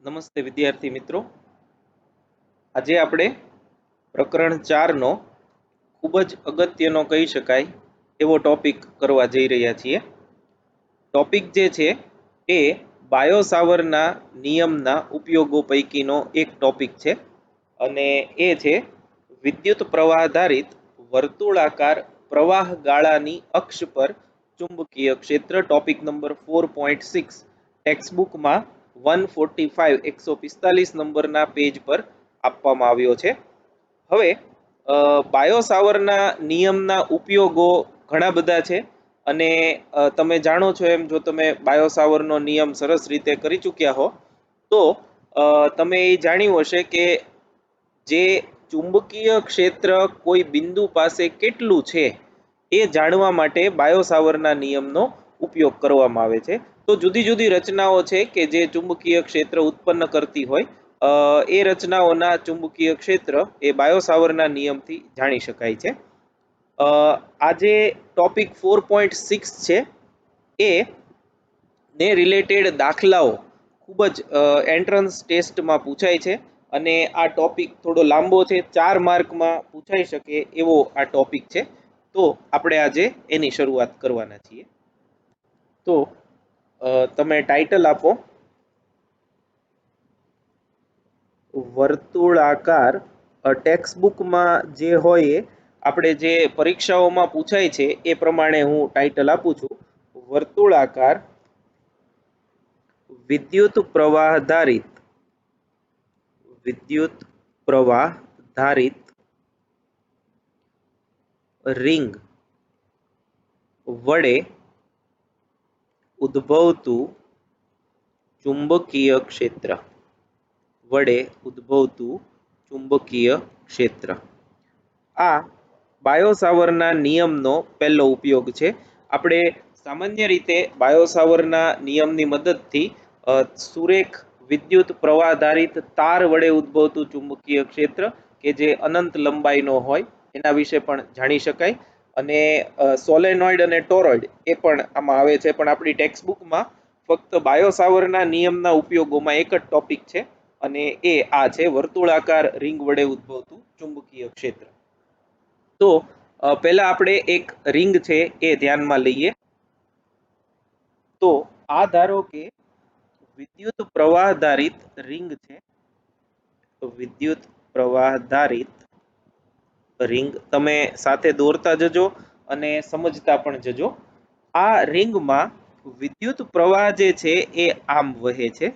નમસ્તે વિદ્યાર્થી મિત્રો, આજે આપણે પ્રકરણ 4 નો ખૂબ જ અગત્યનો કહી શકાય એવો ટોપિક કરવા જઈ રહ્યા છીએ. ટોપિક જે છે એ બાયોસાવરના નિયમના ઉપયોગો પૈકીનો એક ટોપિક છે અને એ છે વિદ્યુત પ્રવાહ વર્તુળાકાર પ્રવાહ ગાળાની અક્ષ પર ચુંબકીય ક્ષેત્ર. ટોપિક નંબર 4.6 ટેક્સ્ટબુકમાં 145 નંબરના પેજ પર આપવામાં આવ્યો છે. હવે બાયોસાવરના નિયમના ઉપયોગો ઘણા બધા છે અને તમે જાણો છો એમ, જો તમે બાયોસાવરનો નિયમ સરસ રીતે કરી ચૂક્યા હો તો તમે એ જાણ્યું હશે કે જે ચુંબકીય ક્ષેત્ર કોઈ બિંદુ પાસે કેટલું છે એ જાણવા માટે બાયોસાવરના નિયમનો ઉપયોગ કરવામાં આવે છે. તો જુદી જુદી રચનાઓ છે કે જે ચુંબકીય ક્ષેત્ર ઉત્પન્ન કરતી હોય, એ રચનાઓના ચુંબકીય ક્ષેત્ર એ બાયોસાવરના નિયમથી જાણી શકાય છે. આજે ટોપિક 4.6 છે એ ને રિલેટેડ દાખલાઓ ખૂબ જ એન્ટ્રન્સ ટેસ્ટમાં પૂછાય છે અને આ ટોપિક થોડો લાંબો છે, 4 માર્કમાં પૂછાઈ શકે એવો આ ટોપિક છે. તો આપણે આજે એની શરૂઆત કરવાના છીએ. તો તમે ટાઇટલ આપો, વર્તુળાકાર. ટેક્સ્ટબુકમાં જે હોય આપણે જે પરીક્ષાઓમાં પૂછાય છે એ પ્રમાણે હું ટાઇટલ આપું છું. વર્તુળાકાર વિદ્યુત પ્રવાહ ધારિત રિંગ વડે ઉદ્ભવતું ચુંબકીય ક્ષેત્ર. આ બાયોસાવરના નિયમનો પહેલો ઉપયોગ છે. આપણે સામાન્ય રીતે બાયોસાવરના નિયમની મદદથી સુરેખ વિદ્યુત પ્રવાહધારિત તાર વડે ઉદ્ભવતું ચુંબકીય ક્ષેત્ર કે જે અનંત લંબાઈનો હોય એના વિશે પણ જાણી શકાય. અને સોલેનોઇડ અને ટોરોઇડ એ પણ આમાં આવે છે, પણ આપણી ટેક્સ્ટબુકમાં ફક્ત બાયોસાવરના નિયમના ઉપયોગોમાં એક જ ટોપિક છે અને એ આ છે, વર્તુળાકાર રિંગ વડે ઉદ્ભવતું ચુંબકીય ક્ષેત્ર. તો પહેલા આપણે એક રિંગ છે એ ધ્યાનમાં લઈએ. તો આ ધારો કે વિદ્યુત પ્રવાહધારિત રિંગ છે. તો વિદ્યુત પ્રવાહધારિત રિંગ, તમે સાથે દોરતા જજો અને સમજતા પણ જજો. આ રિંગમાં વિદ્યુત પ્રવાહ જે છે એ આમ વહે છે.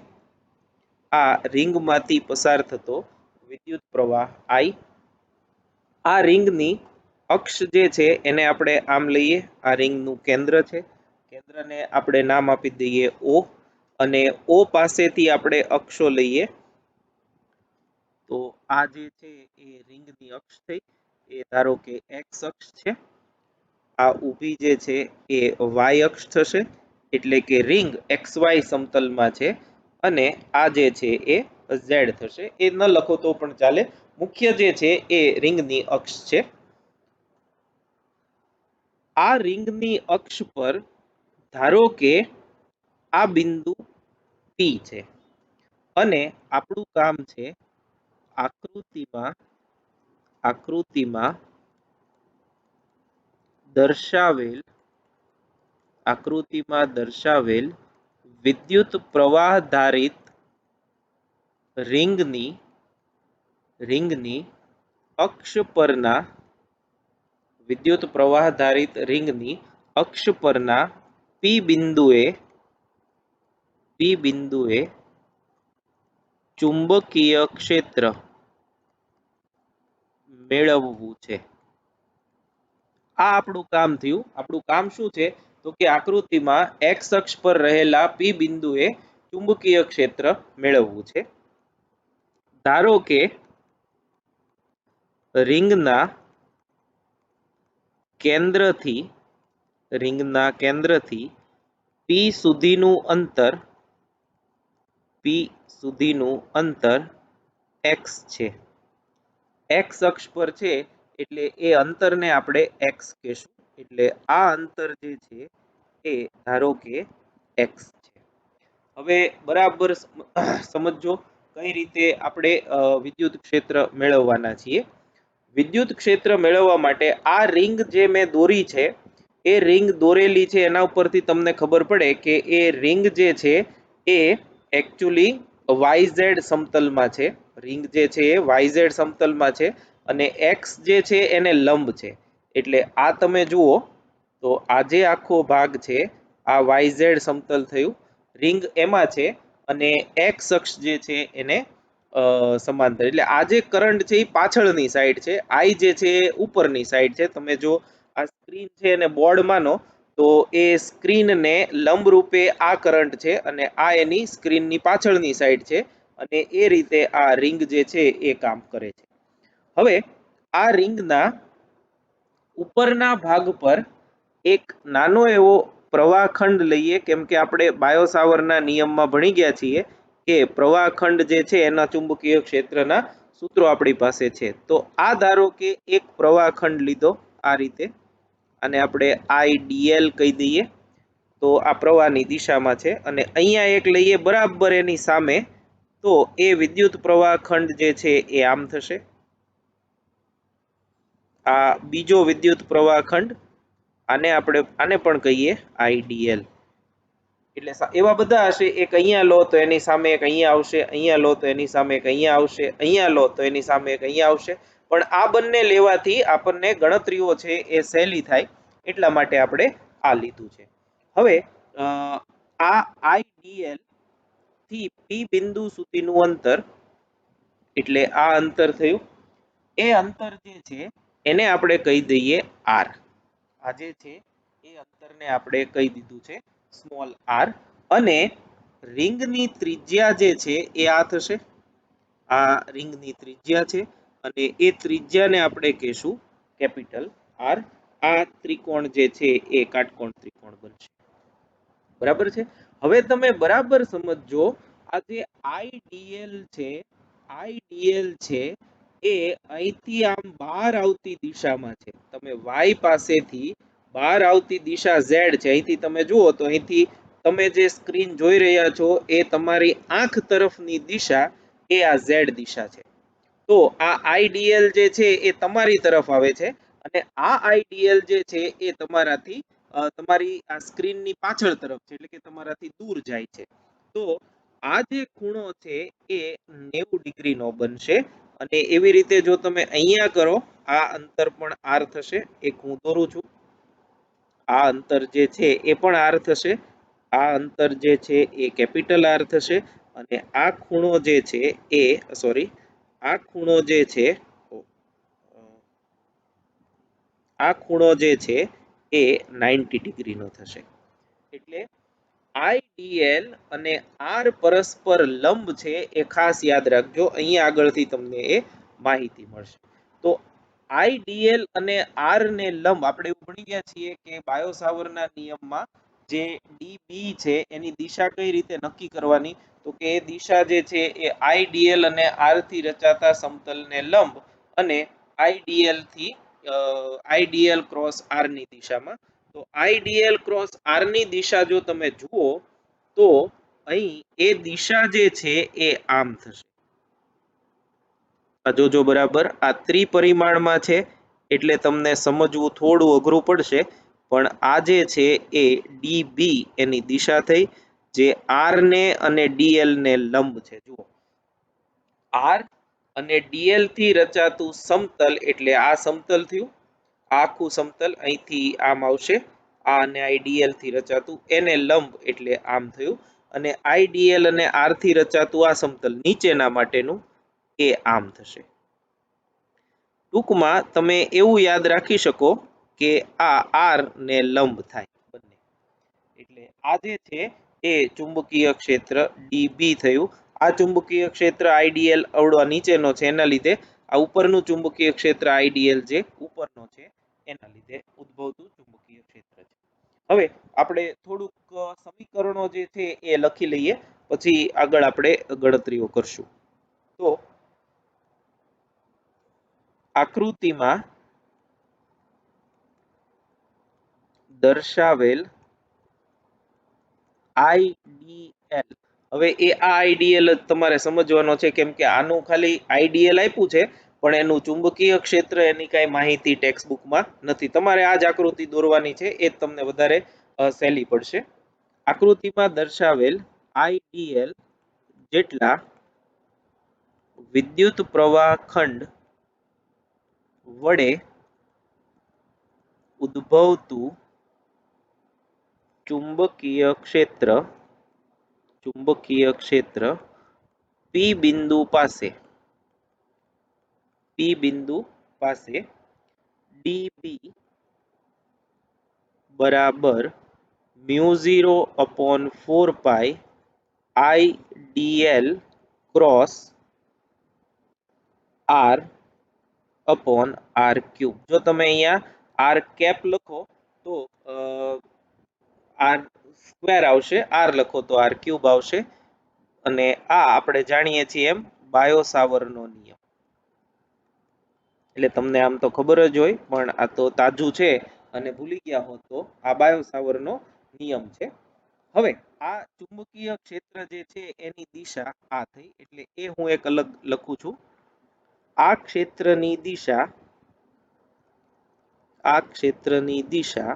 આ રિંગમાંથી પસાર થતો વિદ્યુત પ્રવાહ I. આ રિંગની અક્ષ જે છે એને આપણે આમ લઈએ. આ રિંગનું કેન્દ્ર છે, કેન્દ્રને આપણે નામ આપી દઈએ O, અને O પાસેથી આપણે અક્ષો લઈએ. તો આ જે છે એ રિંગની અક્ષ થઈ, એ ધારો કે X અક્ષ છે. આ ઊભી જે છે એ Y અક્ષ થશે, એટલે કે રિંગ XY સમતલમાં છે. અને આ જે છે એ Z થશે. એ ન લખો તો પણ ચાલે, મુખ્ય જે છે એ રિંગની અક્ષ છે. આ રિંગની અક્ષ પર ધારો કે આ બિંદુ P છે અને આપણું કામ છે આકૃતિમાં દર્શાવેલ વિદ્યુત પ્રવાહધારિત રિંગની અક્ષ પરના P બિંદુએ ચુંબકીય ક્ષેત્ર મેળવવું છે. આ આપણું કામ થયું. આપણું કામ શું છે? તો કે આકૃતિમાં X અક્ષ પર રહેલા P બિંદુએ ચુંબકીય ક્ષેત્ર મેળવવું છે. ધારો કે રિંગના કેન્દ્રથી P સુધીનું અંતર X છે. X અક્ષ પર છે એટલે એ અંતરને આપણે X કહેશું. એટલે આ અંતર જે છે એ ધારો કે X છે. હવે બરાબર સમજો કઈ રીતે આપણે વિદ્યુત ક્ષેત્ર મેળવવાના છીએ. વિદ્યુત ક્ષેત્ર મેળવવા માટે આ રિંગ જે મેં દોરી છે એ રિંગ દોરેલી છે એના ઉપરથી તમને ખબર પડે કે એ રિંગ જે છે એ એકચ્યુઅલી YZ સમતલમાં છે. રિંગ જે છે એ YZ સમતલમાં છે અને X જે છે એને લંબ છે. એટલે આ તમે જુઓ તો આ જે આખો ભાગ છે આ YZ સમતલ થયું, રિંગ એમાં છે અને એક્સ અક્ષ જે છે એને સમાંતર. એટલે આ જે કરંટ છે એ પાછળની સાઈડ છે, આઈ જે છે એ ઉપરની સાઈડ છે. તમે જો આ સ્ક્રીન છે એને બોર્ડ માનો તો એ સ્ક્રીનને લંબ રૂપે આ કરંટ છે અને આ એની સ્ક્રીનની પાછળની સાઈડ છે અને એ રીતે આ રિંગ જે છે એ કામ કરે છે. હવે આ રિંગના ઉપરના ભાગ પર એક નાનો એવો પ્રવાહખંડ લઈએ, કેમ કે આપણે બાયો-સાવરના નિયમમાં ભણી ગયા છીએ કે પ્રવાહખંડ જે છે એના ચુંબકીય ક્ષેત્રના સૂત્રો આપણી પાસે છે. તો આ ધારો કે એક પ્રવાહખંડ લીધો આ રીતે, અને આપણે IDL કહી દઈએ તો આ પ્રવાહની દિશામાં છે, અને અહીંયા એક લઈએ બરાબર એની સામે, તો એ વિદ્યુત પ્રવાહખંડ જે છે એ આમ થશે. આ બીજો વિદ્યુત પ્રવાહખંડ, આને પણ કહીએ IDL. એટલે એવા બધા હશે, એક અહીંયા લો તો એની સામે એક અહીંયા આવશે, અહીંયા લો તો એની સામે એક અહીંયા આવશે, અહીંયા લો તો એની સામે એક અહીંયા આવશે. પણ આ બંને લેવાથી આપણને ગણતરીઓ છે એ સહેલી થાય એટલા માટે આપણે આ લીધું છે. હવે આ IDL થી P બિંદુ સુધીનું અંતર, એટલે આ અંતર થયું. એ અંતર જે છે એને આપણે કહી દઈએ R. આ જે છે એ અંતરને આપણે કહી દીધું છે સ્મોલ r, અને રિંગની ત્રિજ્યા જે છે એ આ થશે. આ રિંગની ત્રિજ્યા છે અને એ ત્રિજ્યાને આપણે કહીશું કેપિટલ R. આ ત્રિકોણ જે છે એ કાટકોણ ત્રિકોણ બનશે. બરાબર છે. હવે તમે બરાબર સમજજો, આ જે IDL છે, IDL છે એ અહીંથી આમ બહાર આવતી દિશામાં છે. તમે y પાસેથી બહાર આવતી દિશા Z છે. અહીંથી તમે જુઓ તો અહીંથી તમે જે સ્ક્રીન જોઈ રહ્યા છો એ તમારી આંખ તરફની દિશા એ આ Z દિશા છે. તો આ IDL જે છે એ તમારી તરફ આવે છે અને આ IDL જે છે એ તમારાથી તમારી આ સ્ક્રીનની પાછળ તરફ છે, એટલે કે તમારાથી દૂર જાય છે. તો આ જે ખૂણો છે એ 90 ડિગ્રીનો બનશે. અને એવી રીતે જો તમે અહીંયા કરો, આ અંતર પણ R થશે. એક હું દોરું છું, આ અંતર જે છે એ પણ R થશે. આ અંતર જે છે એ કેપિટલ R થશે અને આ ખૂણો જે છે એ આ ખૂણો જે છે આ ખૂણો જે છે એ 90 ડિગ્રીનો થશે. એટલે IDL અને R પરસ્પર લંબ છે એ ખાસ યાદ રાખજો. અહીંયા આગળથી તમને એ માહિતી મળશે. તો IDL અને R ને લંબ આપણે એવું ભણી ગયા છીએ કે બાયો-સાવરના નિયમમાં જે DB છે એની દિશા કઈ રીતે નક્કી કરવાની, તો કે એ દિશા જે છે એ IDL અને R થી રચાતા સમતલને લંબ અને IDL ક્રોસ R ની દિશામાં. તો IDL ક્રોસ R ની દિશા જો તમે જુઓ તો અહીં એ દિશા જે છે એ આમ થશે. આ જોજો બરાબર, આ ત્રિપરિમાણમાં છે એટલે તમને સમજવું થોડું અઘરું પડશે, પણ આ જે છે એ DB એની દિશા થઈ, જે R ને અને DL ને લંબ છે. જુઓ, R અને DL થી રચાતું સમતલ, એટલે આ સમતલ થયું. આખું સમતલ અહીંથી આમ આવશે, આ અને IDL થી રચાતું એને લંબ એટલે આમ થયું. અને IDL અને R થી રચાતું આ સમતલ નીચેના માટેનું એ આમ થશે. ટૂંકમાં તમે એવું યાદ રાખી શકો કે આ R ને લંબ થાય બંને. એટલે આ જે છે એ ચુંબકીય ક્ષેત્ર DB થયું. આ ચુંબકીય ક્ષેત્ર IDL અવળો નીચેનો છે એના લીધે આ ઉપરનું ચુંબકીય ક્ષેત્ર IDL જે ઉપરનો છે એના લીધે ઉદ્ભવતું ચુંબકીય ક્ષેત્ર છે. હવે આપણે થોડુંક સમીકરણો જે છે એ લખી લઈએ, પછી આગળ આપણે ગણતરીઓ કરશું. તો આકૃતિમાં દર્શાવેલ IDL હવે એ આ આઈડીએલ જ તમારે સમજવાનો છે, કેમ કે આનું ખાલી આઈડીએલ આપ્યું છે, પણ એનું ચુંબકીય ક્ષેત્ર એની કાંઈ માહિતી ટેક્સ્ટ બુકમાં નથી. તમારે આ જ આકૃતિ દોરવાની છે, એ જ તમને વધારે સહેલી પડશે. આકૃતિમાં દર્શાવેલ આઈડીએલ જેટલા વિદ્યુત પ્રવાહ ખંડ વડે ઉદ્ભવતું ચુંબકીય ક્ષેત્ર પી બિંદુ પાસે ડીબી બરાબર mu 0/4 pi I d l cross r upon r cube. જો તમે અહીંયા આર કેપ લખો તો આર સ્ક્વેર આવશે, આર લખો તો આર ક્યુબ આવશે. અને આ આપણે જાણીએ છીએ એમ બાયો સાવરનો નિયમ. એટલે તમને આમ તો ખબર જ હોય, પણ આ તો તાજું છે અને ભૂલી ગયા હો તો આ બાયો સાવરનો નિયમ છે. હવે આ ચુંબકીય ક્ષેત્ર જે છે એની દિશા આ થઈ, એટલે એ હું એક અલગ લખું છું. આ ક્ષેત્રની દિશા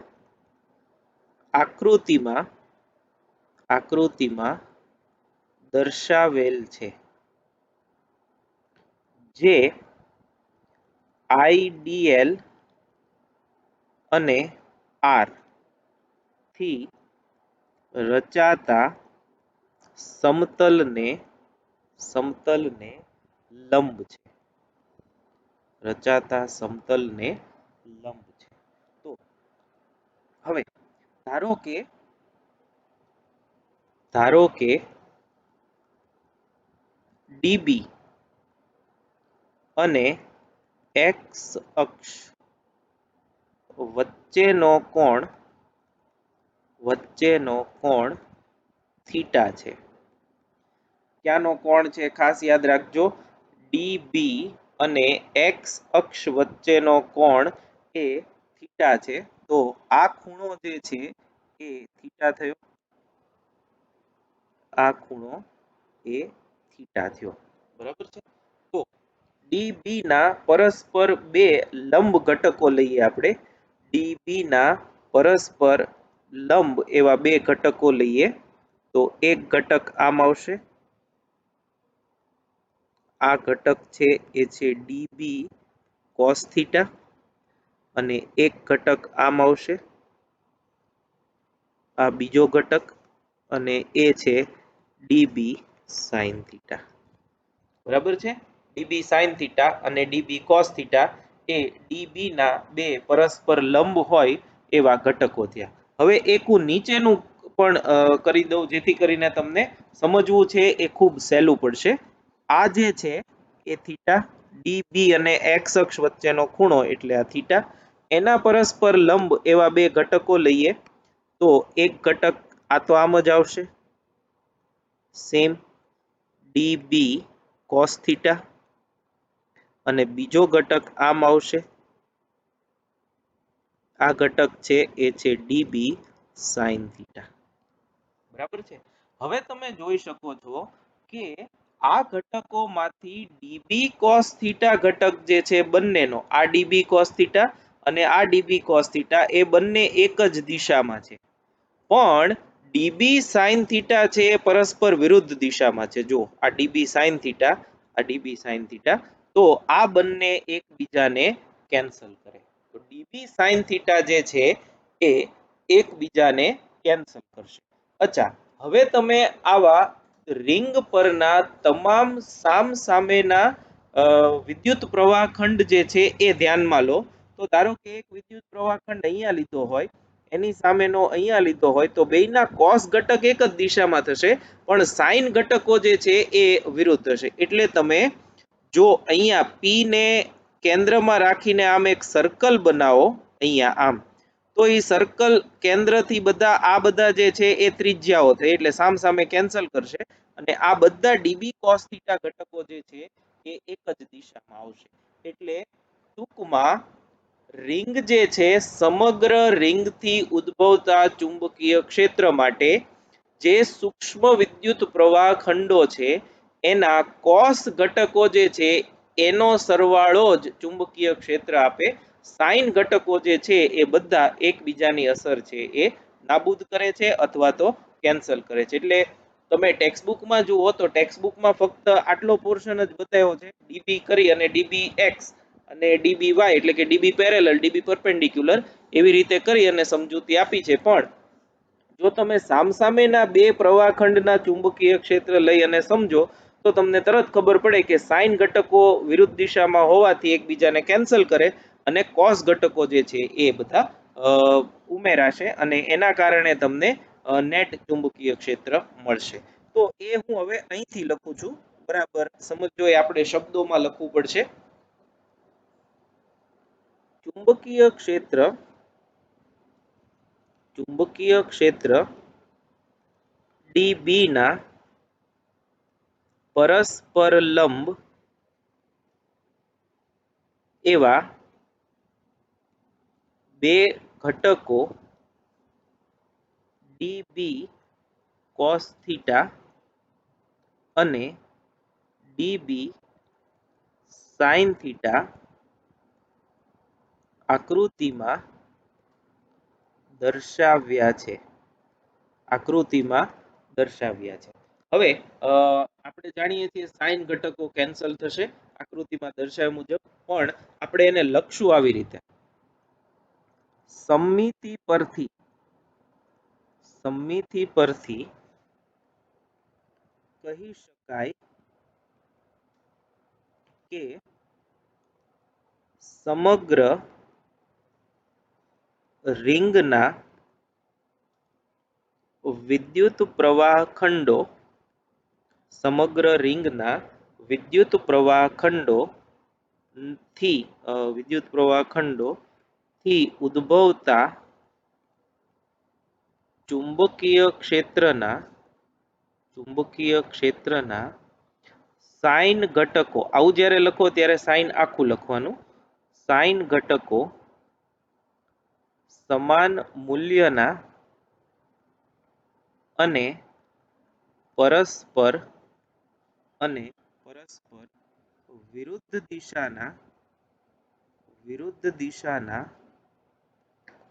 આકૃતિમાં દર્શાવેલ છે, જે આઈડીએલ અને આર થી રચાતા સમતલને લંબ છે. તો હવે ધારો કે ડીબી અને એક્સ અક્ષ વચ્ચેનો કોણ થીટા છે. ક્યાંનો કોણ છે ખાસ યાદ રાખજો, ડીબી અને એક્સ અક્ષ વચ્ચેનો કોણ એ થીટા છે. તો આ ખૂણો જે છે એ થીટા થયો, આ ખૂણો એ થીટા થયો, બરાબર છે. તો ડીબી ના પરસ્પર બે લંબ ઘટકો લઈએ આપણે. ડીબી ના પરસ્પર લંબ એવા બે ઘટકો લઈએ તો એક ઘટક આમ આવશે, આ ઘટક છે એ છે ડીબી કોસ થીટા, અને એક ઘટક આમ આવશે, આ બીજો ઘટક, અને એ છે ડીબી સાઇન થીટા. બરાબર છે. ડીબી સાઇન થીટા અને ડીબી કોસ થીટા એ ડીબી ના બે પરસ્પર લંબ હોય એવા ઘટકો થયા. હવે એક હું નીચેનું પણ કરી દઉં, જેથી કરીને તમને સમજવું છે એ ખૂબ સહેલું પડશે. આ જે છે એ થીટા, ડીબી અને એક્સ અક્ષ વચ્ચેનો ખૂણો એટલે આ થીટા, એના પરસ્પર લંબ એવા બે ઘટકો લઈએ તો એક ઘટક આ તો આમ જ આવશે, સેમ ડીબી કોસ થીટા, અને બીજો ઘટક આમ આવશે, આ ઘટક છે એ છે ડીબી સાઇન થીટા. બરાબર છે. હવે તમે જોઈ શકો છો કે આ ઘટકોમાંથી ડીબી કોસ થીટા ઘટક જે છે બંનેનો, આ ડીબી કોસ થીટા અને આ ડીબી કોસ થીટા એ બંને એક જ દિશામાં છે, પણ ડીબી સાઇન થીટા છે એ પરસ્પર વિરુદ્ધ દિશામાં છે. જો આ ડીબી સાઇન થીટા, આ ડીબી સાઇન થીટા, તો આ બંને એકબીજાને કેન્સલ કરે. તો ડીબી સાઇન થીટા જે છે એ એકબીજાને કેન્સલ કરશે. અચ્છા, હવે તમે આવા રિંગ પરના તમામ સામસામેના વિદ્યુત પ્રવાહ ખંડ જે છે એ ધ્યાનમાં લો. તો ધારો કે એક વિદ્યુત પ્રવાહ ખંડ અહીંયા લીધો હોય, એની સામેનો અહીંયા લીધો હોય, તો બેયના કોસ ઘટક એક જ દિશામાં થશે, પણ સાઇન ઘટકો જે છે એ વિરુદ્ધ થશે. એટલે તમે જો અહીંયા પી ને કેન્દ્રમાં રાખીને આમ એક સર્કલ બનાવો, અહીંયા આમ, તો એ સર્કલ કેન્દ્રથી આ બધા જે છે એ ત્રિજ્યાઓ થઈ, એટલે સામસામે કેન્સલ કરશે, અને આ બધા ડીબી કોસ થીટા ઘટકો જે છે એ એક જ દિશામાં આવશે. એટલે ટૂંકમાં રિંગ જે છે સમગ્ર રિંગથી ઉદ્ભવતા ચુંબકીય ક્ષેત્ર માટે જે સૂક્ષ્મ વિદ્યુત પ્રવાહ ખંડો છે એના કોષ ઘટકો જે છે એનો સરવાળો જ ચુંબકીય ક્ષેત્ર આપે. સાઇન ઘટકો જે છે એ બધા એકબીજાની અસર છે એ નાબૂદ કરે છે અથવા તો કેન્સલ કરે છે. એટલે તમે ટેક્સ્ટબુકમાં જુઓ તો ટેક્સ્ટબુકમાં ફક્ત આટલો પોર્શન જ બતાવ્યો છે, ડીબી કરી અને ડીબી એક્સ અને ડીબી વાય એટલે કે ડીબી પેરેલલ, ડીબી પરપેન્ડિક્યુલર એવી રીતે કરી અને સમજૂતી આપી છે. પણ જો તમે સામસામેના બે પ્રવાહખંડના ચુંબકીય ક્ષેત્ર લઈ અને સમજો તો તમને તરત ખબર પડે કે સાઇન ઘટકો વિરુદ્ધ દિશામાં હોવાથી એકબીજાને કેન્સલ કરે અને કોસ ઘટકો જે છે એ બધા ઉમેરાશે અને એના કારણે તમને નેટ ચુંબકીય ક્ષેત્ર મળશે. તો એ હું હવે અહીંથી લખું છું, બરાબર સમજો. એ આપણે શબ્દોમાં લખવું પડશે. ચુંબકીય ક્ષેત્ર ડીબી ના પરસ્પર લંબ એવા બે ઘટકો ડીબી કોસ થીટા અને ડીબી સાઇન થીટા આકૃતિમાં દર્શાવ્યા છે. હવે આપણે જાણીએ છીએ સાઇન ઘટકો કેન્સલ થશે આકૃતિમાં દર્શાવ્યા મુજબ, પણ આપણે એને લખશું આવી રીતે. સમમિતિ પરથી કહી શકાય કે સમગ્ર રિંગના વિદ્યુત પ્રવાહ ખંડોથી ઉદ્ભવતા ચુંબકીય ક્ષેત્રના સાઇન ઘટકો, આવું જ્યારે લખો ત્યારે સાઇન આખું લખવાનું, સાઇન ઘટકો સમાન મૂલ્યના અને પરસ્પર વિરુદ્ધ દિશાના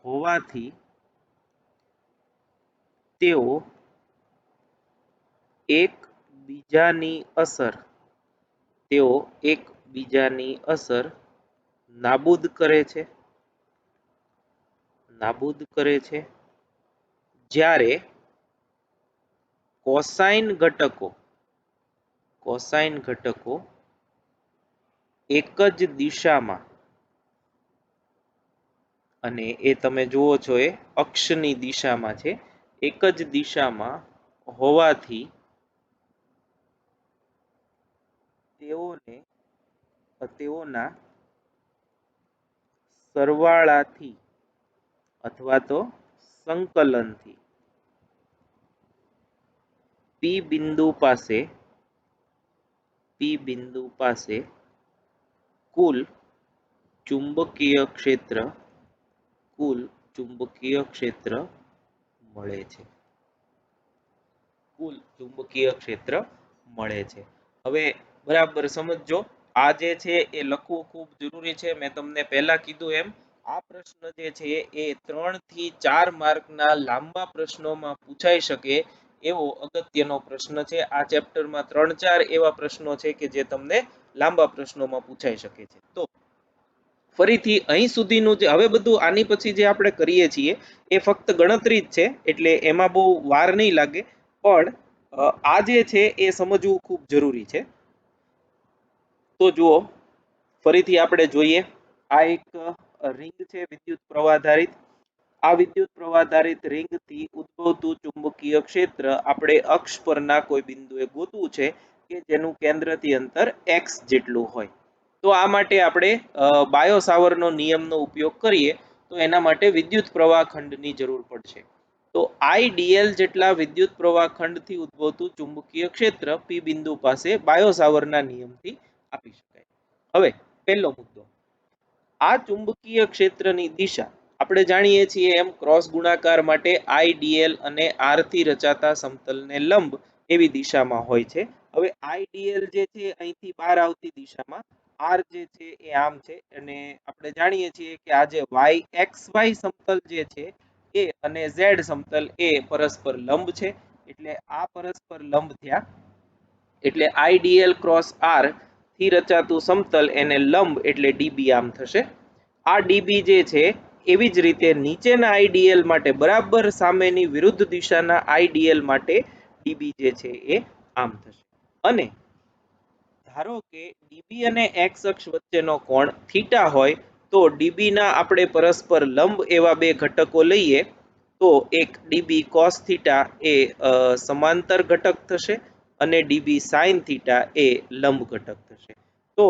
હોવાથી તેઓ એકબીજાની અસર નાબૂદ કરે છે. જ્યારે કોસાઇન ઘટકો એક જ દિશામાં, અને એ તમે જુઓ છો એ અક્ષની દિશામાં છે, એક જ દિશામાં હોવાથી તેઓના સરવાળાથી અથવા તો સંકલનથી પી બિંદુ પાસે કુલ ચુંબકીય ક્ષેત્ર મળે છે. હવે બરાબર સમજજો, આ જે છે એ લખવું ખૂબ જરૂરી છે. મેં તમને પહેલા કીધું એમ આ પ્રશ્ન જે છે એ 3 થી 4 માર્કના લાંબા પ્રશ્નોમાં પૂછાઈ શકે એવો અગત્યનો પ્રશ્ન છે. આ ચેપ્ટરમાં 3-4 એવા પ્રશ્નો છે કે જે તમને લાંબા પ્રશ્નોમાં પૂછાઈ શકે છે. તો ફરીથી અહીં સુધીનું જે હવે બધું આની પછી જે આપણે કરીએ છીએ એ ફક્ત ગણતરી જ છે, એટલે એમાં બહુ વાર નહીં લાગે, પણ આ જે છે એ સમજવું ખૂબ જરૂરી છે. તો જુઓ, ફરીથી આપણે જોઈએ. આ એક રિંગ છે વિદ્યુત પ્રવાહધારિત. આ વિદ્યુત પ્રવાહધારિત રિંગથી ઉદ્ભવતું ચુંબકીય ક્ષેત્ર આપણે અક્ષ પરના કોઈ બિંદુએ ગોતવું છે કે જેનું કેન્દ્રથી અંતર x જેટલું હોય. તો આ માટે આપણે બાયો સાવરનો નિયમનો ઉપયોગ કરીએ તો એના માટે વિદ્યુત પ્રવાહ ખંડની જરૂર પડશે. તો IDL જેટલા વિદ્યુત પ્રવાહ ખંડથી ઉદ્ભવતું ચુંબકીય ક્ષેત્ર P બિંદુ પાસે બાયો સાવરના નિયમથી આપી શકાય. હવે પહેલો મુદ્દો, આ ચુંબકીય ક્ષેત્રની દિશા આપણે જાણીએ છીએ એમ ક્રોસ ગુણાકાર માટે આઈડીએલ અને આર થી રચાતા સમતલને લંબ એવી દિશામાં હોય છે. હવે આઈડીએલ જે છે અહીંથી બહાર આવતી દિશામાં, આર જે છે એ આમ છે, અને આપણે જાણીએ છીએ કે આ જે વાય એક્સ વાય સમતલ જે છે એ અને ઝેડ સમતલ એ પરસ્પર લંબ છે, એટલે આ પરસ્પર લંબ થયા, એટલે આઈડીએલ ક્રોસ આર થી રચાતું સમતલ એને લંબ એટલે ડીબી આમ થશે. આ ડીબી જે છે એવી જ રીતે નીચેના આઈડીએલ માટે બરાબર સામેની વિરુદ્ધ દિશાના આઈડીએલ માટે ડીબી જે છે એ આમ થશે. અને ધારો કે ડીબી અને એક્સ અક્ષ વચ્ચેનો કોણ થીટા હોય તો ડીબી ના આપણે પરસ્પર લંબ એવા બે ઘટકો લઈએ તો એક ડીબી કોસ થીટા એ સમાંતર ઘટક થશે અને ડીબી સાઇન થીટા એ લંબ ઘટક થશે. તો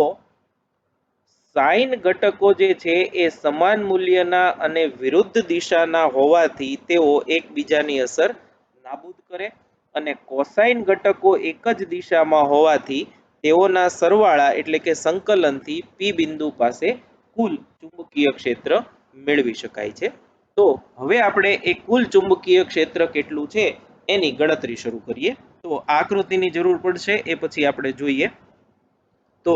સાઇન ઘટકો જે છે એ સમાન મૂલ્યના અને વિરુદ્ધ દિશાના હોવાથી તેઓ એકબીજાની અસર નાબૂદ કરે, અને કોસાઇન ઘટકો એક જ દિશામાં હોવાથી તેઓના સરવાળા એટલે કે સંકલનથી પી બિંદુ પાસે કુલ ચુંબકીય ક્ષેત્ર મેળવી શકાય છે. તો હવે આપણે એ કુલ ચુંબકીય ક્ષેત્ર કેટલું છે એની ગણતરી શરૂ કરીએ. તો આકૃતિની જરૂર પડશે, એ પછી આપણે જોઈએ. તો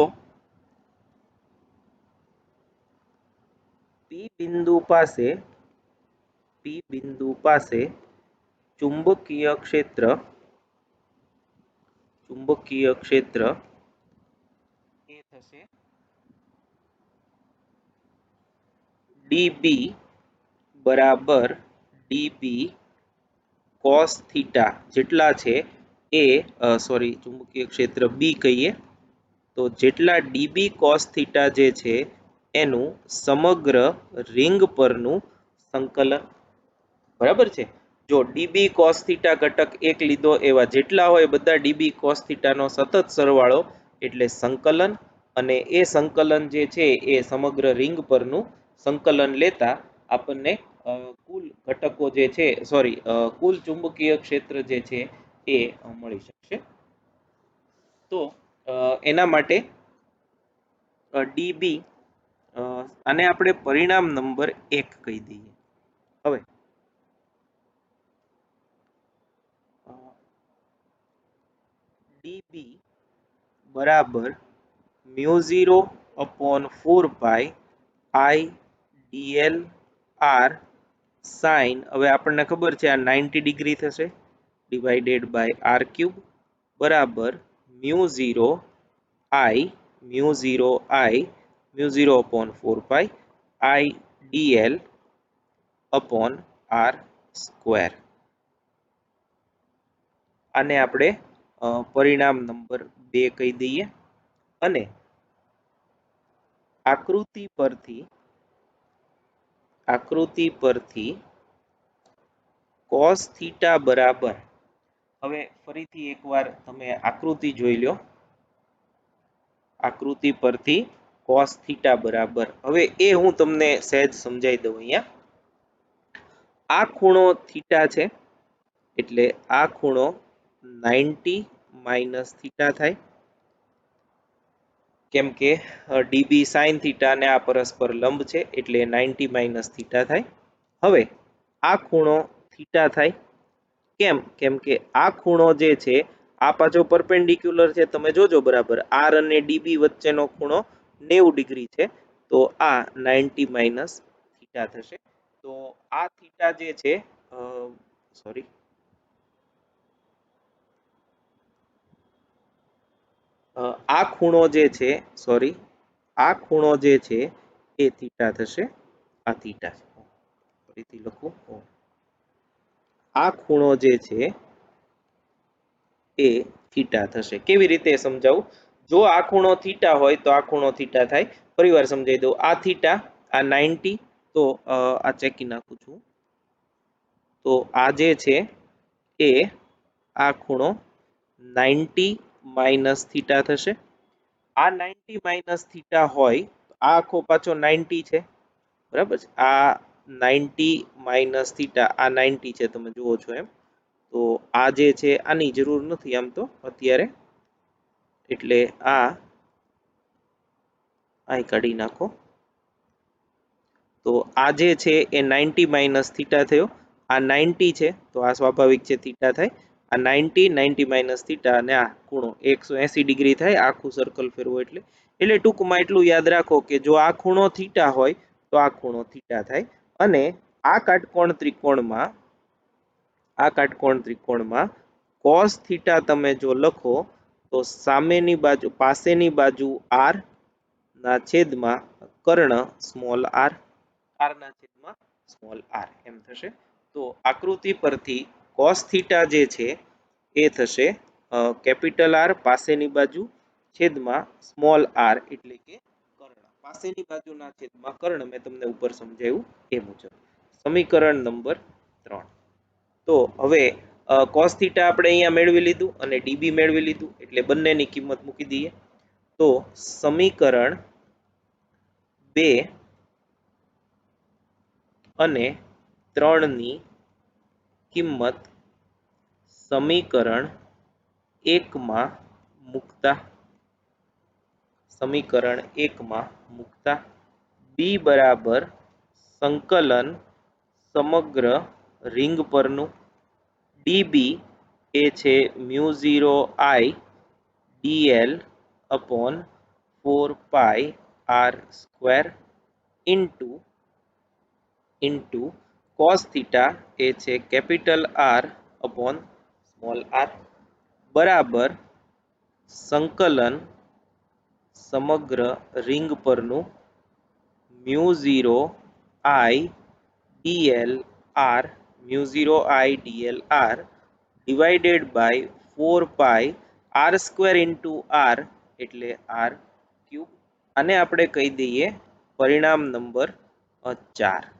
પી બિંદુ પાસે ચુંબકીય ક્ષેત્ર એ થશે ડીબી બરાબર ડીબી કોસ થીટા જેટલા છે એ ચુંબકીય ક્ષેત્ર બી કહીએ તો જેટલા ડીબી કોસ થીટા જે છે એનું સમગ્ર રિંગ પરનું સંકલન. બરાબર છે. જો ડીબી કોસ થીટા ઘટક એક લીધો એવા જેટલા હોય બધા ડીબી કોસ થીટાનો સતત સરવાળો એટલે સંકલન, અને એ સંકલન જે છે એ સમગ્ર રિંગ પરનું સંકલન લેતા આપણને કુલ ઘટકો જે છે કુલ ચુંબકીય ક્ષેત્ર જે છે એ મળી શકશે. તો એના માટે ડીબી આને આપણે પરિણામ નંબર 1 કહી દઈએ. હવે ડીબી બરાબર મ્યુ 0/4 પાઈ IDL R સાઇન, હવે આપણને ખબર છે આ 90 ડિગ્રી થશે, ડિવાઇડેડ બાય આર ક્યુબ બરાબર મ્યુ 0/4 પાઈ IDL અપોન આર સ્ક્વેર. આને આપણે પરિણામ નંબર 2 કહી દઈએ. અને આકૃતિ પરથી કોસ થીટા બરાબર, હવે ફરીથી એકવાર તમે આકૃતિ જોઈ લો. આકૃતિ પરથી કોસ થીટા બરાબર, હવે એ હું તમને સહેજ સમજાવી દઉં. અહીંયા આ ખૂણો થીટા છે એટલે આ ખૂણો 90 માઇનસ થીટા થાય, કેમ કે ડીબી સાઇન થીટા ને આ પરસ્પર લંબ છે એટલે 90 માઇનસ થીટા થાય. હવે આ ખૂણો થીટા થાય, કેમ કે આ ખૂણો જે છે આ પાછો પરપેન્ડિક્યુલર છે, તમે જોજો બરાબર, આર અને ડીબી વચ્ચેનો ખૂણો 90 ડિગ્રી છે, તો આ 90 માઇનસ થીટા થશે. તો આ થીટા જે છે આ ખૂણો જે છે એ થીટા થશે. આ થીટા ફરીથી લખું, આ ખૂણો જે છે એ થીટા થશે. કેવી રીતે સમજાવું? જો આ ખૂણો થીટા હોય તો આ ખૂણો થીટા થાય. ફરીવાર સમજાવી દઉં, આ થીટા, આ 90, તો આ ચેકી નાખું છું, તો આ જે છે એ આ ખૂણો 90 માઇનસ થીટા થશે. આ 90 માઇનસ થીટા હોય, આ આખો પાછો 90 છે, બરાબર છે, આ 90 માઇનસ થીટા, આ 90 છે, તમે જુઓ છો એમ. તો આ જે છે આની જરૂર નથી આમ તો અત્યારે, એટલે આ અહીં કાઢી નાખો. તો આ જે છે એ 90 માઇનસ થીટા થયો, આ 90 છે તો આ સ્વાભાવિક છે થીટા થાય, આ 90 માઇનસ થીટા અને આ ખૂણો 180 ડિગ્રી થાય આખું સર્કલ ફેરવો એટલે. એટલે ટૂંકમાં એટલું યાદ રાખો કે જો આ ખૂણો થીટા હોય તો આ ખૂણો થીટા થાય. અને આ કાટકોણ ત્રિકોણમાં cos થીટા તમે જો લખો તો સામેની બાજુ પાસેની બાજુ r ના છેદમાં કર્ણ સ્મોલ r, r ના છેદમાં સ્મોલ r એમ થશે. તો આકૃતિ પરથી cos થીટા જે છે એ થશે કેપિટલ R પાસેની બાજુ છેદમાં સ્મોલ r એટલે કે કર્ણ. પાસેની બાજુના છેદમાં કર્ણ મેં તમને ઉપર સમજાવ્યું એ મુજબ. સમીકરણ નંબર 3. તો હવે cos થીટા આપણે અહીંયા મેળવી લીધું અને db મેળવી લીધું એટલે બંનેની કિંમત મૂકી દઈએ. તો સમીકરણ 2 અને 3 ની કિંમત સમીકરણ 1 માં મૂકતા b બરાબર સંકલન સમગ્ર રિંગ પરનું, db એ છે મ્યુ 0 I dl અપોન 4 pi r square into cos theta એ છે capital R upon small r બરાબર સંકલન સમગ્ર રિંગ પરનું mu 0 I dl r divided by 4 pi r square into r એટલે r ક્યુબ. આને આપણે કહી દઈએ પરિણામ નંબર 4.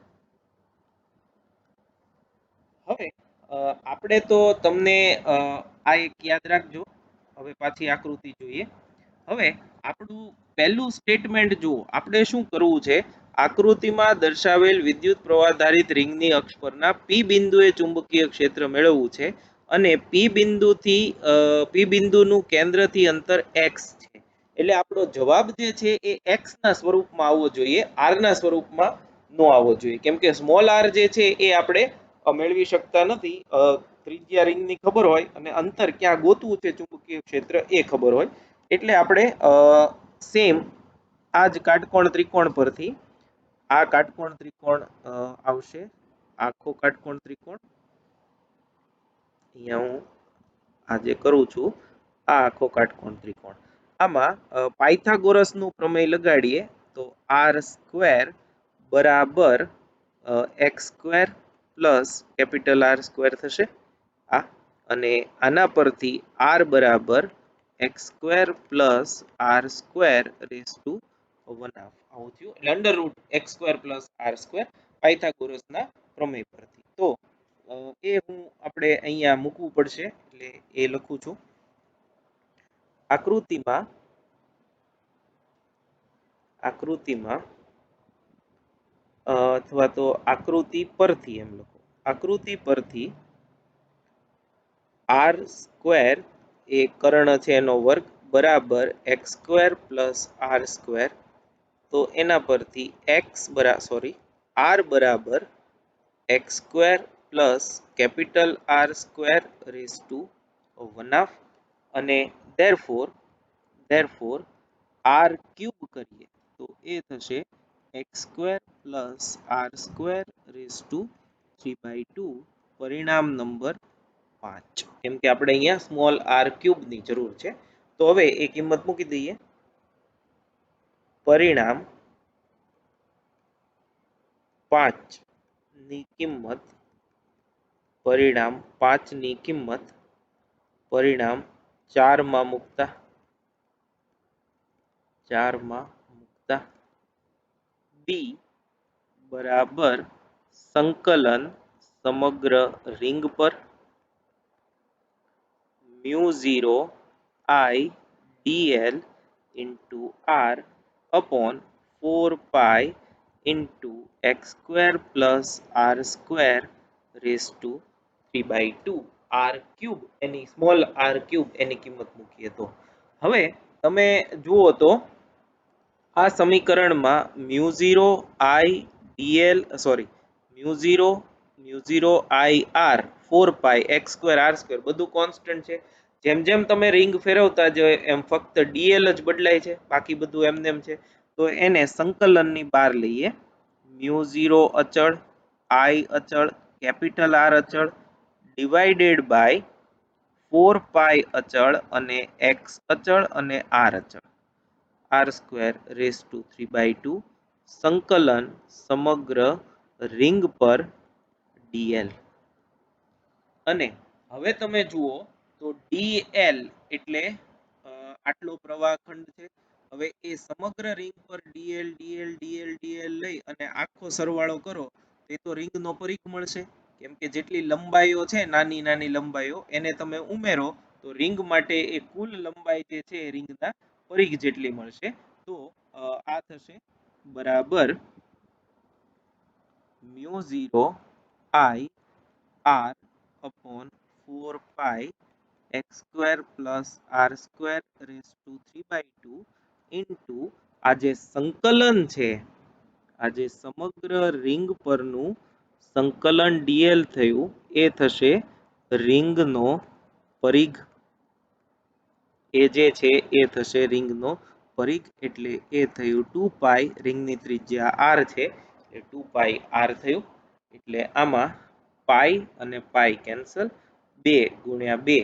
હવે આપણે તો તમને આ એક યાદ રાખજો. હવે પાછી આકૃતિ જોઈએ. હવે આપણું પહેલું સ્ટેટમેન્ટ જુઓ. આપણે શું કરવું છે, આકૃતિમાં દર્શાવેલ વિદ્યુત પ્રવાહધારિત રિંગની અક્ષ પરના P બિંદુએ ચુંબકીય ક્ષેત્ર મેળવવું છે અને P બિંદુનું કેન્દ્રથી અંતર x છે. એટલે આપણો જવાબ જે છે એ x ના સ્વરૂપમાં આવવો જોઈએ, r ના સ્વરૂપમાં ન આવવો જોઈએ. કેમ કે સ્મોલ r જે છે એ આપણે મેળવી શકતા નથી. ત્રિજ્યા રિંગની ખબર હોય અને અંતર ક્યાં ગોતવું છે ચુંબકીય ક્ષેત્ર એ ખબર હોય એટલે આપણે સેમ આ જ કાટકોણ ત્રિકોણ પરથી આ કાટકોણ ત્રિકોણ આવશે, આખો કાટકોણ ત્રિકોણ અહીંયા હું આજે કરું છું, આ આખો કાટકોણ ત્રિકોણ. આમાં પાયથાગોરસનું પ્રમેય લગાડીએ તો r સ્ક્વેર બરાબર x square plus capital R square થશે આ, અને આના પરથી r બરાબર x square plus r square raise to 1/2 આવું થયું. એટલે under root x square plus r square પાયથાગોરસના પ્રમેય પરથી. તો એ હું આપણે અહીંયા મૂકવું પડશે એટલે એ લખું છું. આકૃતિમાં અથવા તો આકૃતિ પરથી એમ લખો, આકૃતિ પરથી r સ્ક્વેર એ કર્ણ છે એનો વર્ગ બરાબર x square plus r square. તો એના પરથી r બરાબર x square plus capital R square raise to 1/2 અને therefore r ક્યુબ કરીએ તો એ થશે x square plus r square raise to 3/2. પરિણામ નંબર 5. કેમ કે આપણે અહીંયા સ્મોલ r ક્યુબ ની જરૂર છે. તો હવે એ કિંમત મૂકી દઈએ. પરિણામ 5 ની કિંમત પરિણામ 4 માં મૂકતા b બરાબર સંકલન સમગ્ર રિંગ પર mu 0 I dl into r upon 4 pi into x square plus r square raised to 3/2 r cube any small r cube એની કિંમત મૂકીએ તો હવે તમે જુઓ તો આ સમીકરણમાં mu 0 I dl sorry mu 0 I r 4 pi x square r square બધું કોન્સ્ટન્ટ છે. જેમ જેમ તમે રિંગ ફેરવતા જાઓ એમ ફક્ત dl જ બદલાય છે, બાકી બધું એમનેમ છે. તો એને સંકલનની બહાર લઈએ. મ્યુ 0 અચળ, I અચળ, કેપિટલ R અચળ ડિવાઇડેડ બાય 4 પાઈ અચળ અને x અચળ અને r અચળ r સ્ક્વેર રેસ ટુ 3/2 સંકલન સમગ્ર રિંગ પર dl. અને હવે તમે જુઓ તો dl એટલે આટલો પ્રવાહ ખંડ છે. હવે એ સમગ્ર રિંગ પર dl dl dl dl લઈ અને આખો સરવાળો કરો તે તો રિંગનો પરિઘ મળશે, કેમ કે જેટલી લંબાઈઓ છે નાની નાની લંબાઈઓ એને તમે ઉમેરો તો રિંગ માટે એ કુલ લંબાઈ જે છે રિંગના પરિઘ જેટલી મળશે. તો આ થશે બરાબર mu 0 I r upon 4 pi x square plus r square raised to 3/2 into આ જે સંકલન છે, આ જે સમગ્ર રિંગ પરનું સંકલન dl થયું એ થશે રિંગનો પરિઘ. એ જે છે એ થશે રિંગનો પરિઘ એટલે એ થયું 2 પાઈ, રિંગની ત્રિજ્યા r છે એ 2 પાઈ r થયું. એટલે આમાં પાઈ અને પાઈ કેન્સલ, 2 ગુણ્યા 2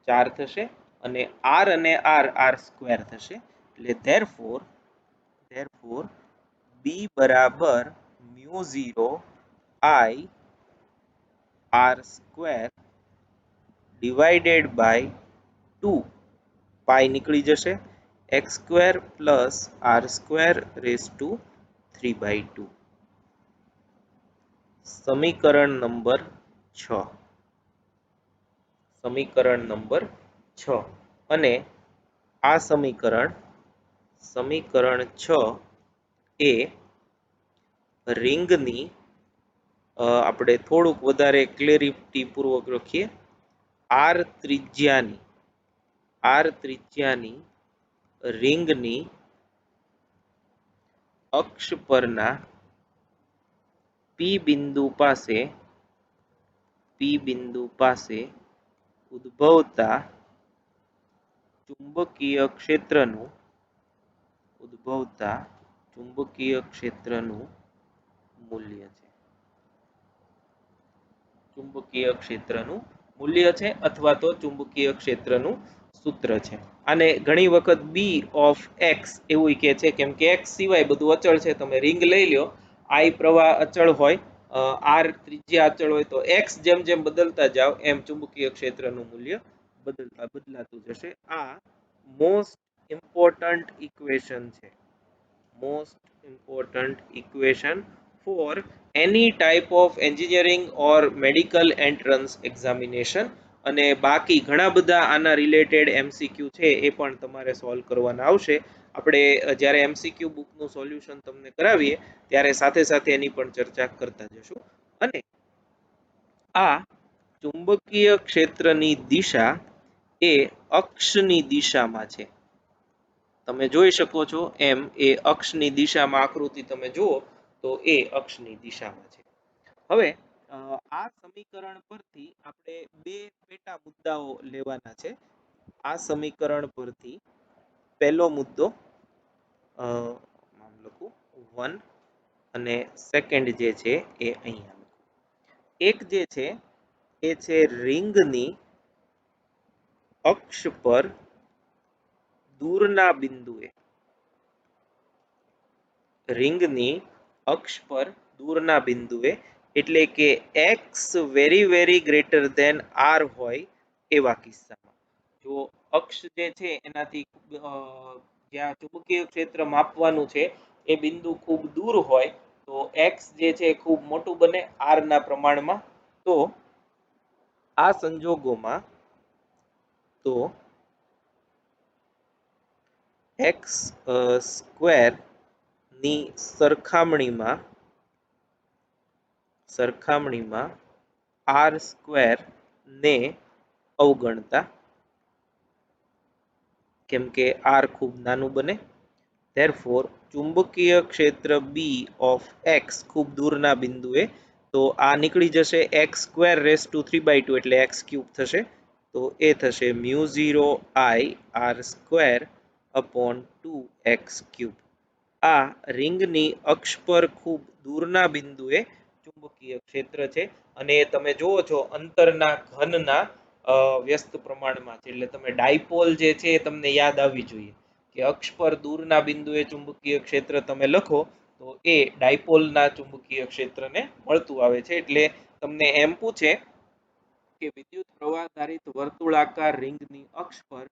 4 થશે અને r અને r સ્ક્વેર થશે. એટલે ધેરફોર b બરાબર mu 0 I r square divided by 2 pi નીકળી જશે x square plus r square raise to 3/2. સમીકરણ નંબર 6. સમીકરણ નંબર 6 અને આ સમીકરણ 6 એ રિંગની આપણે થોડુંક વધારે ક્લેરિટી પૂર્વક લખીએ. r ત્રિજ્યાની રિંગની અક્ષ પરના p બિંદુ પાસે ઉદ્ભવતા ચુંબકીય ક્ષેત્રનું મૂલ્ય છે. ચુંબકીય ક્ષેત્રનું મૂલ્ય છે અથવા તો ચુંબકીય ક્ષેત્રનું સૂત્ર છે. આને ઘણી વખત b ઓફ x એવું કહે છે, કેમ કે x સિવાય બધું અચળ છે. તમે રિંગ લઈ લ્યો, I પ્રવાહ અચળ હોય, r ત્રિજ્યા અચળ હોય, તો x જેમ જેમ બદલતા જાવ એમ ચુંબકીય ક્ષેત્રનું મૂલ્ય બદલાતું જશે. આ most important equation for any type of engineering or medical entrance examination. અને બાકી ઘણા બધા આના રિલેટેડ MCQ છે એ પણ તમારે સોલ્વ કરવાના આવશે. આપણે જ્યારે MCQ બુકનું સોલ્યુશન તમને કરાવીએ ત્યારે સાથે સાથે એની પણ ચર્ચા કરતા જશું. અને આ ચુંબકીય ક્ષેત્રની દિશા એ અક્ષની દિશામાં છે. તમે જોઈ શકો છો એમ એ અક્ષની દિશામાં આકૃતિ તમે જુઓ તો એ અક્ષની દિશામાં છે. હવે આ સમીકરણ પરથી આપણે બે પેટા મુદ્દાઓ લેવાના છે. આ સમીકરણ પરથી પહેલો મુદ્દો નામ લખું 1 અને સેકન્ડ જે છે એ અહીંયા લખું. એક જે છે એ છે રિંગની અક્ષ પર દૂરના બિંદુએ, એટલે કે x very greater than r હોય એવા કિસ્સામાં. જો અક્ષ જે છે એનાથી જ્યાં ચુંબકીય ક્ષેત્ર માપવાનું છે એ બિંદુ ખૂબ દૂર હોય તો x જે છે ખૂબ મોટું બને r ના પ્રમાણમાં. તો આ સંજોગોમાં x સ્ક્વેર ની સરખામણીમાં r સ્ક્વેર ને અવગણતા, કેમ કે r ખૂબ નાનું બને, ધેરફોર ચુંબકીય ક્ષેત્ર બી ઓફ એક્સ ખૂબ દૂરના બિંદુએ, તો આ નીકળી જશે એક્સ સ્ક્વેર રેસ ટુ 3/2 એટલે એક્સ ક્યુબ થશે, તો એ થશે mu 0 I R square upon 2x cube. આ રિંગની અક્ષ પર ખૂબ દૂરના બિંદુએ ચુંબકીય ક્ષેત્ર છે અને તમે જુઓ છો અંતરના ઘનના વ્યસ્ત પ્રમાણમાં છે. એટલે તમે ડાયપોલ જે છે એ તમને યાદ આવવી જોઈએ કે અક્ષ પર દૂરના બિંદુએ ચુંબકીય ક્ષેત્ર તમે લખો તો એ ડાયપોલના ચુંબકીય ક્ષેત્રને મળતું આવે છે. એટલે તમને એમ પૂછે કે વિદ્યુત પ્રવાહ ધારિત વર્તુળાકાર રિંગની અક્ષ પર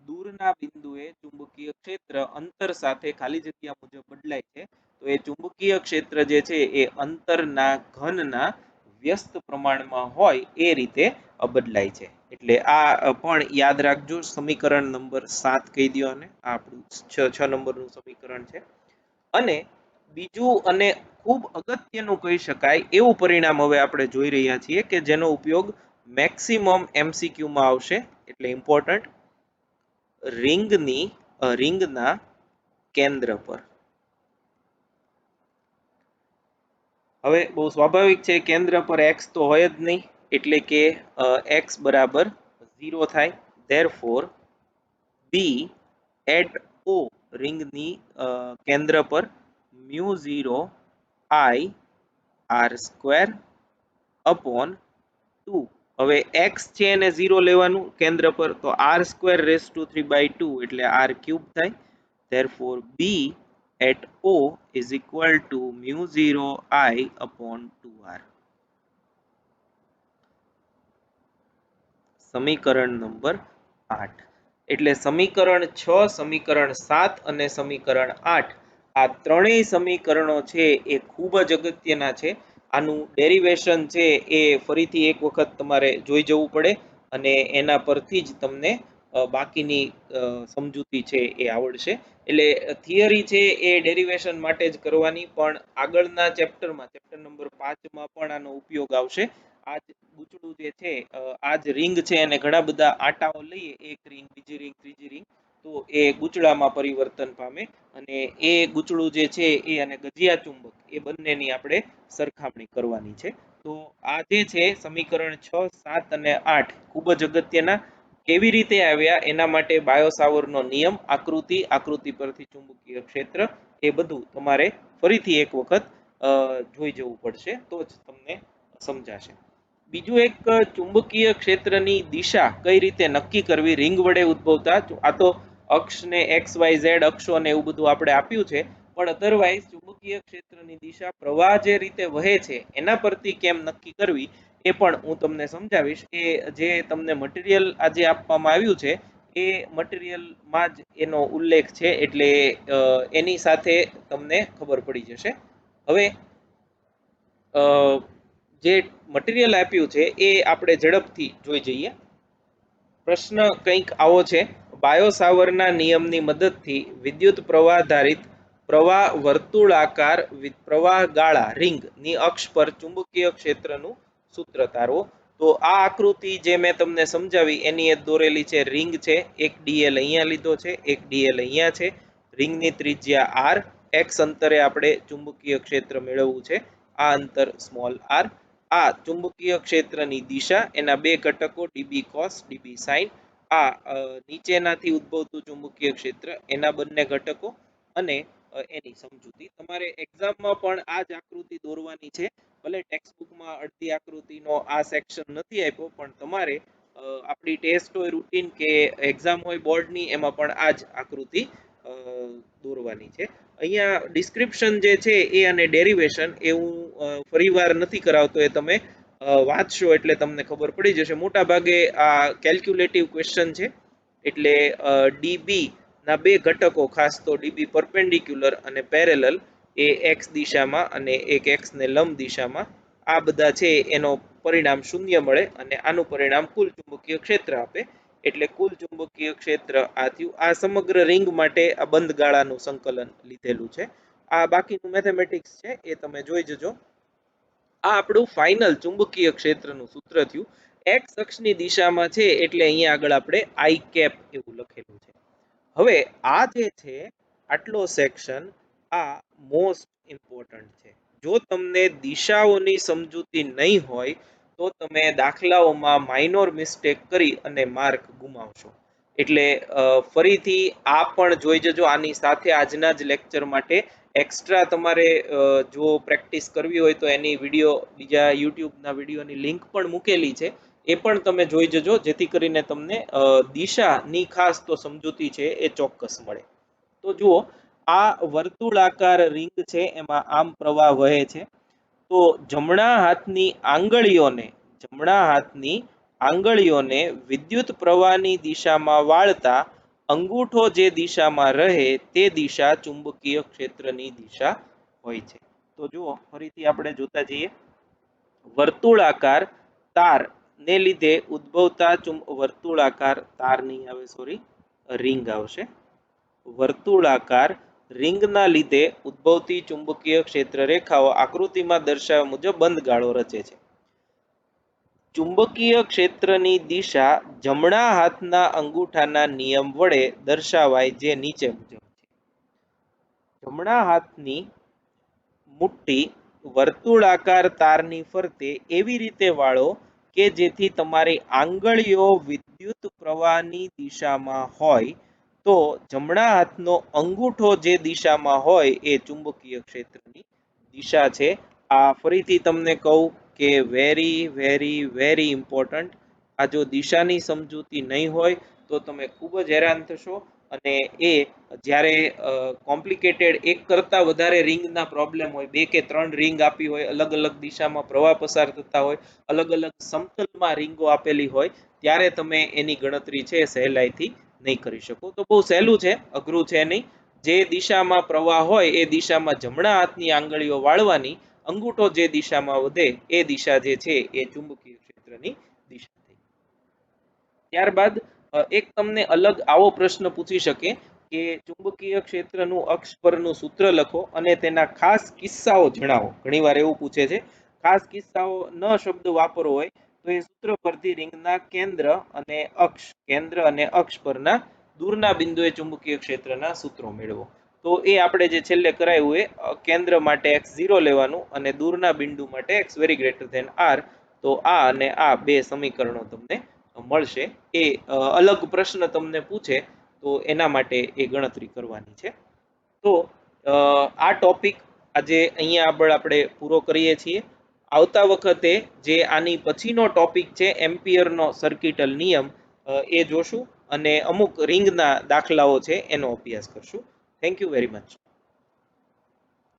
દૂરના બિંદુએ ચુંબકીય ક્ષેત્ર અંતર સાથે ખાલી જગ્યા મુજબ બદલાય છે, તો એ ચુંબકીય ક્ષેત્ર જે છે એ અંતરના ઘનના વ્યસ્ત પ્રમાણમાં હોય એ રીતે બદલાય છે. એટલે આ પણ યાદ રાખજો. સમીકરણ નંબર 7 કહી દો અને આ આપણું 6 નંબરનું સમીકરણ છે. અને બીજું અને ખૂબ અગત્યનું કહી શકાય એવું પરિણામ હવે આપણે જોઈ રહ્યા છીએ કે જેનો ઉપયોગ મેક્સિમમ એમસીક્યુમાં આવશે, એટલે ઇમ્પોર્ટન્ટ. રિંગના કેન્દ્ર પર, હવે બહુ સ્વાભાવિક છે કેન્દ્ર પર એક્સ તો હોય જ નહીં, એટલે કે એક્સ બરાબર 0 થાય. ધેરફોર બી એટ ઓ રિંગની કેન્દ્ર પર mu 0 I R square upon 2. હવે એક્સ છે એને 0 લેવાનું કેન્દ્ર પર, તો આર સ્ક્વેર રેસ ટુ 3/2 એટલે આર ક્યુબ થાય. Therefore B at O is equal to mu 0 I upon 2r. સમીકરણ નંબર 8. એટલે સમીકરણ 6, સમીકરણ 7 અને સમીકરણ 8 આ ત્રણેય સમીકરણો છે એ ખૂબ જ અગત્યના છે. આનું ડેરિવેશન છે એ ફરીથી એક વખત તમારે જોઈ જવું પડે અને એના પરથી જ તમને બાકીની સમજૂતી છે એ આવડશે. એટલે થિયરી છે એ ડેરિવેશન માટે જ કરવાની, પણ આગળના ચેપ્ટરમાં ચેપ્ટર નંબર 5માં પણ આનો ઉપયોગ આવશે. આ ગૂંચળું જે છે, આ જ રિંગ છે અને ઘણા બધા આટાઓ લઈએ, એક રિંગ, બીજી રિંગ, ત્રીજી રિંગ, તો એ ગૂંચળામાં પરિવર્તન પામે અને એ ગૂંચળું જે છે એ અને ગજિયા ચુંબક એ બંનેની આપણે સરખામણી કરવાની છે. તો આ જે છે સમીકરણ 6, 7 અને 8 ખૂબ જ અગત્યના. કેવી રીતે આવ્યા એના માટે બાયો સાવરનો નિયમ, આકૃતિ પરથી ચુંબકીય ક્ષેત્ર, એ બધું તમારે ફરીથી એક વખત જોઈ જવું પડશે તો જ તમને સમજાશે. બીજું એક ચુંબકીય ક્ષેત્રની દિશા કઈ રીતે નક્કી કરવી રિંગ વડે ઉદ્ભવતા, આ તો અક્ષને એક્સ વાય ઝેડ અક્ષો ને એવું બધું આપણે આપ્યું છે, પણ અધરવાઇઝ ચુંબકીય ક્ષેત્રની દિશા પ્રવાહ જે રીતે વહે છે એના પરથી કેમ નક્કી કરવી એ પણ હું તમને સમજાવીશ. એ જે તમને મટીરિયલ આજે આપવામાં આવ્યું છે એ મટીરિયલમાં જ એનો ઉલ્લેખ છે, એટલે એની સાથે તમને ખબર પડી જશે. હવે જે મટીરિયલ આપ્યું છે એ આપણે ઝડપથી જોઈ જઈએ. પ્રશ્ન કંઈક આવો છે: બાયો સાવરના નિયમની મદદથી વિદ્યુત પ્રવાહ ધારિત પ્રવાહ વર્તુળાકાર પ્રવાહ ગાળા રિંગ ની અક્ષ પર ચુંબકીય ક્ષેત્રનું સૂત્ર તારવો. તો આ આકૃતિ જે મેં તમને સમજાવી એની એક દોરેલી છે રિંગ છે. એક ડીએલ અહીંયા લીધો છે, એક ડીએલ અહીંયા છે. રિંગની ત્રિજ્યા આર, એક્સ અંતરે આપણે ચુંબકીય ક્ષેત્ર મેળવવું છે, આ અંતર સ્મોલ આર. આ ચુંબકીય ક્ષેત્રની દિશા, એના બે ઘટકો ડીબી કોસ, ડીબી સાઇન. આ નીચેનાથી ઉદ્ભવતું ચુંબકીય ક્ષેત્ર, એના બંને ઘટકો અને એની સમજૂતી. તમારે એક્ઝામમાં પણ આ જ આકૃતિ દોરવાની છે. ભલે ટેક્સ્ટબુકમાં અડધી આકૃતિનો આ સેક્શન નથી આપ્યો, પણ તમારે આપણી ટેસ્ટ હોય રૂટીન કે એક્ઝામ હોય બોર્ડની, એમાં પણ આ જ આકૃતિ દોરવાની છે. અહીંયા ડિસ્ક્રિપ્શન જે છે એ અને ડેરિવેશન એ હું ફરીવાર નથી કરાવતો, એ તમે વાંચશો એટલે તમને ખબર પડી જશે. મોટા ભાગે આ કેલ્ક્યુલેટિવ ક્વેશ્ચન છે, એટલે ડીબી ના બે ઘટકો, ખાસ તો ડીબી પરપેન્ડિક્યુલર અને પેરેલલ, એ એક્સ દિશામાં અને એક એક્સ ને લંબ દિશામાં, આ બધા છે એનો પરિણામ શૂન્ય મળે અને આનું પરિણામ કુલ ચુંબકીય ક્ષેત્ર આપે. એટલે કુલ ચુંબકીય ક્ષેત્ર આ થયું. આ સમગ્ર રિંગ માટે આ બંધ ગાળાનું સંકલન લીધેલું છે. આ બાકીનું મેથેમેટિક્સ છે એ તમે જોઈ જજો. આ આપણું ફાઇનલ ચુંબકીય ક્ષેત્રનું સૂત્ર થયું. એક્સ અક્ષની દિશામાં છે એટલે અહીંયા આગળ આપણે આઈ કેપ એવું લખેલું છે. હવે આ જે છે આટલો સેક્શન આ મોસ્ટ ઇમ્પોર્ટન્ટ છે. જો તમને દિશાઓની સમજૂતી નહીં હોય તો તમે દાખલાઓમાં માઇનોર મિસ્ટેક કરી અને માર્ક ગુમાવશો. એટલે ફરીથી આ પણ જોઈ જજો. આની સાથે આજના જ લેક્ચર માટે એક્સ્ટ્રા તમારે જો પ્રેક્ટિસ કરવી હોય તો એની વિડીયો બીજા યુટ્યુબના વિડીયોની લિંક પણ મૂકેલી છે, એ પણ તમે જોઈ જજો, જેથી કરીને તમને દિશાની ખાસ તો સમજૂતી છે એ ચોક્કસ મળે. તો જુઓ, આ વર્તુળાકાર રિંગ છે, એમાં આમ પ્રવાહ વહે છે. તો જમણા હાથની આંગળીઓને વિદ્યુત પ્રવાહની દિશામાં વાળતા અંગૂઠો જે દિશામાં રહે તે દિશા ચુંબકીય ક્ષેત્રની દિશા હોય છે. તો જુઓ, ફરીથી આપણે જોતા જઈએ. વર્તુળાકાર તાર ને લીધે ઉદ્ભવતા વર્તુળાકાર તાર નહીં આવે, સોરી, રિંગ આવશે. વર્તુળાકાર રિંગના લીધે ઉદ્ભવતી ચુંબકીય ક્ષેત્ર રેખાઓ આકૃતિમાં દર્શાવ્યા મુજબ બંધ ગાળો રચે છે. ચુંબકીય ક્ષેત્રની દિશા જમણા હાથના અંગૂઠાના નિયમ વડે દર્શાવાય, જે નીચે મુજબ છે. જમણા હાથની મુઠ્ઠી વર્તુળાકાર તારની ફરતે એવી રીતે વાળો કે જેથી તમારી આંગળીઓ વિદ્યુત પ્રવાહની દિશામાં હોય. તો જમણા હાથનો અંગૂઠો જે દિશામાં હોય એ ચુંબકીય ક્ષેત્રની દિશા છે. આ ફરીથી તમને કહું કે વેરી વેરી વેરી ઇમ્પોર્ટન્ટ. આ જો દિશાની સમજૂતી નહીં હોય તો તમે ખૂબ જ હેરાન થશો, અને એ જ્યારે કોમ્પ્લિકેટેડ એક કરતાં વધારે રિંગના પ્રોબ્લેમ હોય, 2 કે 3 રિંગ આપી હોય, અલગ અલગ દિશામાં પ્રવાહ પસાર થતા હોય, અલગ અલગ સમતલમાં રિંગો આપેલી હોય, ત્યારે તમે એની ગણતરી છે સહેલાઈથી નહીં કરી શકો. તો બહુ સહેલું છે, અઘરું છે નહીં. જે દિશામાં પ્રવાહ હોય એ દિશામાં જમણા હાથની આંગળીઓ વાળવાની, અંગૂઠો જે દિશામાં વધે એ દિશા જે છે એ ચુંબકીય ક્ષેત્રની દિશા થઈ. ત્યારબાદ એક તમને અલગ આવો પ્રશ્ન પૂછી શકે કે ચુંબકીય ક્ષેત્રનું અક્ષ પરનું સૂત્ર લખો અને તેના ખાસ કિસ્સાઓ જણાવો. ઘણીવાર એવું પૂછે છે. ખાસ કિસ્સાઓ ન શબ્દ વાપરવો હોય તો એ સૂત્ર પરથી રિંગના કેન્દ્ર અને અક્ષ પરના દૂરના બિંદુએ ચુંબકીય ક્ષેત્રના સૂત્રો મેળવો. તો એ આપણે જે છેલ્લે કરાયું એ કેન્દ્ર માટે x0 લેવાનું અને દૂરના બિંદુ માટે x very greater than r. તો આ અને આ બે સમીકરણો તમને મળશે. એ અલગ પ્રશ્ન તમને પૂછે તો એના માટે એ ગણતરી કરવાની છે. તો આ ટોપિક આજે અહીંયા આપણે પૂરો કરીએ છીએ. આવતા વખતે જે આની પછીનો ટોપિક છે એમ્પિયરનો સર્કિટલ નિયમ, એ જોશું અને અમુક રિંગના દાખલાઓ છે એનો અભ્યાસ કરશું. Thank you very much.